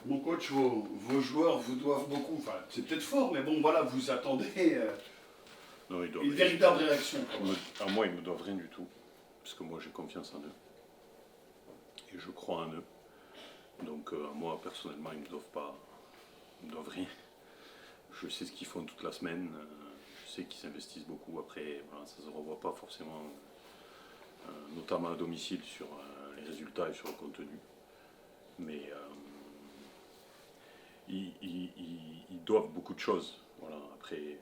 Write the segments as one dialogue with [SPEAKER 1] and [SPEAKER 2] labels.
[SPEAKER 1] Mon coach, vos joueurs vous doivent beaucoup. Enfin, c'est peut-être fort, mais bon, voilà, vous attendez
[SPEAKER 2] Non, ils doivent
[SPEAKER 1] une
[SPEAKER 2] rien.
[SPEAKER 1] véritable réaction.
[SPEAKER 2] À moi, ils ne me doivent rien du tout. Parce que moi, j'ai confiance en eux. Et je crois en eux. Donc, à moi, personnellement, ils ne me doivent pas. Ils me doivent rien. Je sais ce qu'ils font toute la semaine. Je sais qu'ils s'investissent beaucoup. Après, voilà, ça ne se revoit pas forcément, notamment à domicile, sur les résultats et sur le contenu. Mais ils doivent beaucoup de choses. Voilà. Après,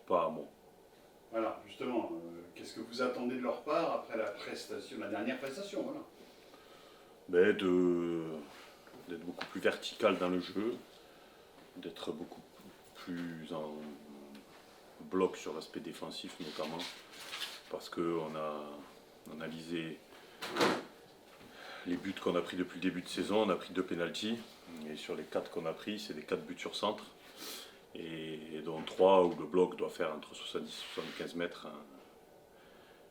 [SPEAKER 2] pas à moi.
[SPEAKER 1] Voilà, justement, qu'est-ce que vous attendez de leur part après la prestation, la dernière prestation, voilà.
[SPEAKER 2] Ben, d'être beaucoup plus vertical dans le jeu, d'être beaucoup plus en bloc sur l'aspect défensif notamment, parce qu'on a analysé les buts qu'on a pris depuis le début de saison. On a pris 2 pénaltys, et sur les 4 qu'on a pris, c'est des 4 buts sur centre, et dont 3 où le bloc doit faire entre 70 et 75 mètres, hein,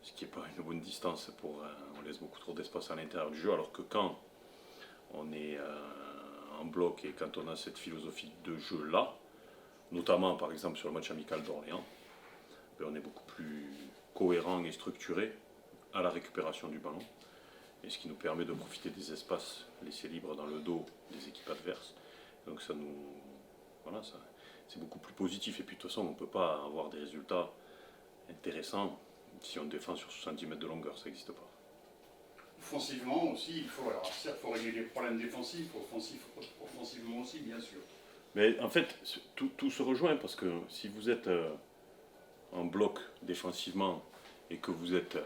[SPEAKER 2] ce qui n'est pas une bonne distance, on laisse beaucoup trop d'espace à l'intérieur du jeu, alors que quand on est en bloc et quand on a cette philosophie de jeu-là, notamment par exemple sur le match amical d'Orléans, ben, on est beaucoup plus cohérent et structuré à la récupération du ballon, et ce qui nous permet de profiter des espaces laissés libres dans le dos des équipes adverses. Donc ça nous, voilà, c'est beaucoup plus positif. Et puis de toute façon, on ne peut pas avoir des résultats intéressants si on défend sur 70 mètres de longueur, ça n'existe pas.
[SPEAKER 1] Offensivement aussi, il faut, alors certes, il faut régler les problèmes défensifs, offensivement aussi, bien sûr.
[SPEAKER 2] Mais en fait, tout se rejoint, parce que si vous êtes en bloc défensivement et que vous êtes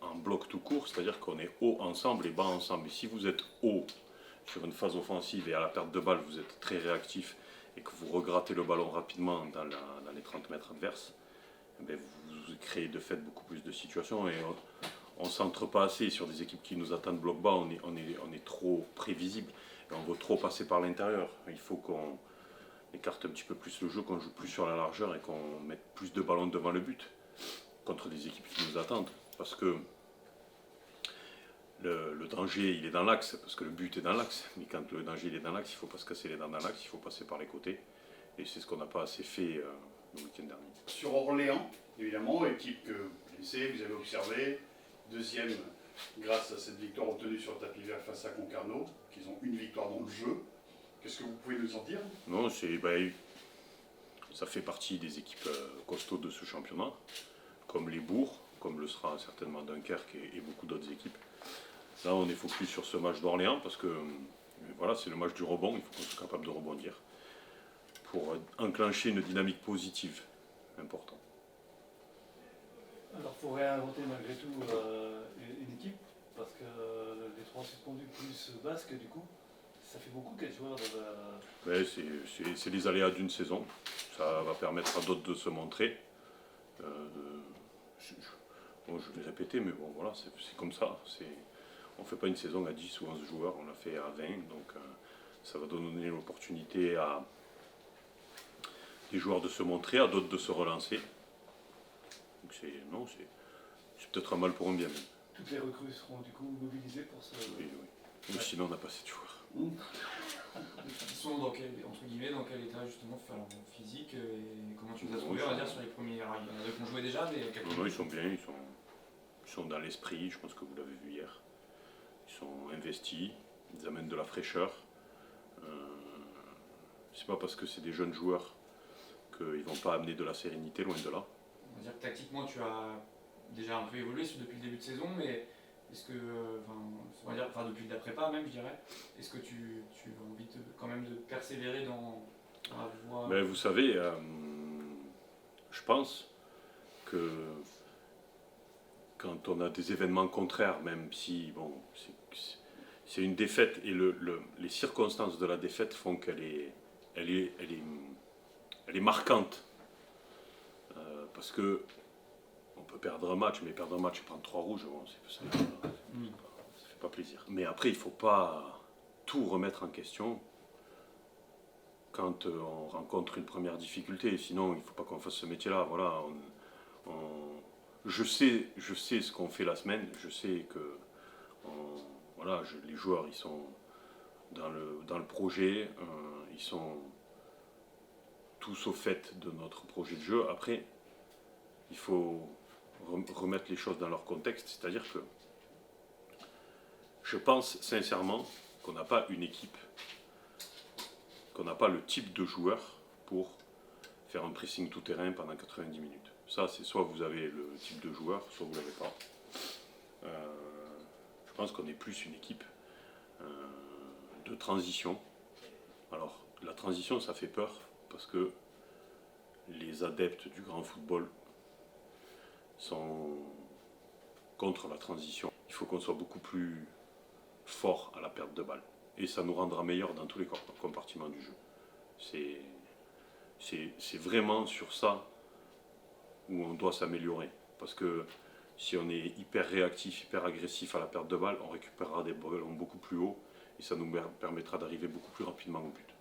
[SPEAKER 2] en bloc tout court, c'est-à-dire qu'on est haut ensemble et bas ensemble. Et si vous êtes haut sur une phase offensive et à la perte de balle, vous êtes très réactif et que vous regrattez le ballon rapidement dans les 30 mètres adverses, eh bien vous créez de fait beaucoup plus de situations, et on ne centre pas assez sur des équipes qui nous attendent bloc bas. On est trop prévisible et on veut trop passer par l'intérieur. Il faut qu'on écarte un petit peu plus le jeu, qu'on joue plus sur la largeur et qu'on mette plus de ballons devant le but contre des équipes qui nous attendent. Parce que le danger, il est dans l'axe, parce que le but est dans l'axe. Mais quand le danger il est dans l'axe, il ne faut pas se casser les dents dans l'axe, il faut passer par les côtés. Et c'est ce qu'on n'a pas assez fait le week-end dernier.
[SPEAKER 1] Sur Orléans, évidemment, équipe que vous connaissez, vous avez observé, deuxième grâce à cette victoire obtenue sur tapis vert face à Concarneau, qu'ils ont une victoire dans le jeu. Qu'est-ce que vous pouvez nous en dire?
[SPEAKER 2] Non, ça fait partie des équipes costauds de ce championnat, comme les Bourgs, comme le sera certainement Dunkerque et beaucoup d'autres équipes. Là, on est focus sur ce match d'Orléans parce que voilà, c'est le match du rebond. Il faut qu'on soit capable de rebondir pour enclencher une dynamique positive importante.
[SPEAKER 3] Alors, il faut réinventer malgré tout une équipe, parce que les 3 suspendus plus Basque, du coup, ça fait beaucoup, 4 joueurs.
[SPEAKER 2] Ouais, c'est les aléas d'une saison. Ça va permettre à d'autres de se montrer. Bon, je vais répéter, mais bon, voilà, c'est comme ça. On ne fait pas une saison à 10 ou 11 joueurs, on l'a fait à 20. Donc ça va donner l'opportunité à des joueurs de se montrer, à d'autres de se relancer. Donc c'est peut-être un mal pour un bien même.
[SPEAKER 3] Toutes les recrues seront du coup mobilisées pour ce...
[SPEAKER 2] Oui. Mais sinon, on n'a pas assez de joueurs.
[SPEAKER 4] Ils sont dans quel, entre guillemets, dans quel état justement physique, et comment tu les as trouvés, on va dire, sur les premiers... Alors, il y en a qui ont joué déjà, mais...
[SPEAKER 2] Non, ils sont bien, ils sont dans l'esprit, je pense que vous l'avez vu hier. Ils sont investis, ils amènent de la fraîcheur. C'est pas parce que c'est des jeunes joueurs qu'ils vont pas amener de la sérénité, loin de là.
[SPEAKER 4] On va dire que tactiquement, tu as déjà un peu évolué depuis le début de saison, mais est-ce que, on va dire, depuis la prépa même, je dirais, est-ce que tu as envie quand même de persévérer dans la voie...
[SPEAKER 2] Mais vous savez, je pense que quand on a des événements contraires, même si bon, c'est une défaite et les circonstances de la défaite font qu'elle est marquante, parce que on peut perdre un match, mais perdre un match et prendre 3 rouges, bon, ça fait pas plaisir. Mais après, il ne faut pas tout remettre en question quand on rencontre une première difficulté. Sinon, il ne faut pas qu'on fasse ce métier-là. Voilà, je sais ce qu'on fait la semaine. Je sais que les joueurs, ils sont dans le projet, ils sont tous au fait de notre projet de jeu. Après, il faut remettre les choses dans leur contexte, c'est-à-dire que je pense sincèrement qu'on n'a pas une équipe, qu'on n'a pas le type de joueur pour faire un pressing tout-terrain pendant 90 minutes. Ça, c'est soit vous avez le type de joueur, soit vous ne l'avez pas. Je pense qu'on est plus une équipe de transition. Alors, la transition, ça fait peur, parce que les adeptes du grand football sont contre la transition. Il faut qu'on soit beaucoup plus fort à la perte de balle. Et ça nous rendra meilleurs dans tous les compartiments du jeu. C'est vraiment sur ça où on doit s'améliorer. Parce que si on est hyper réactif, hyper agressif à la perte de balle, on récupérera des ballons beaucoup plus haut et ça nous permettra d'arriver beaucoup plus rapidement au but.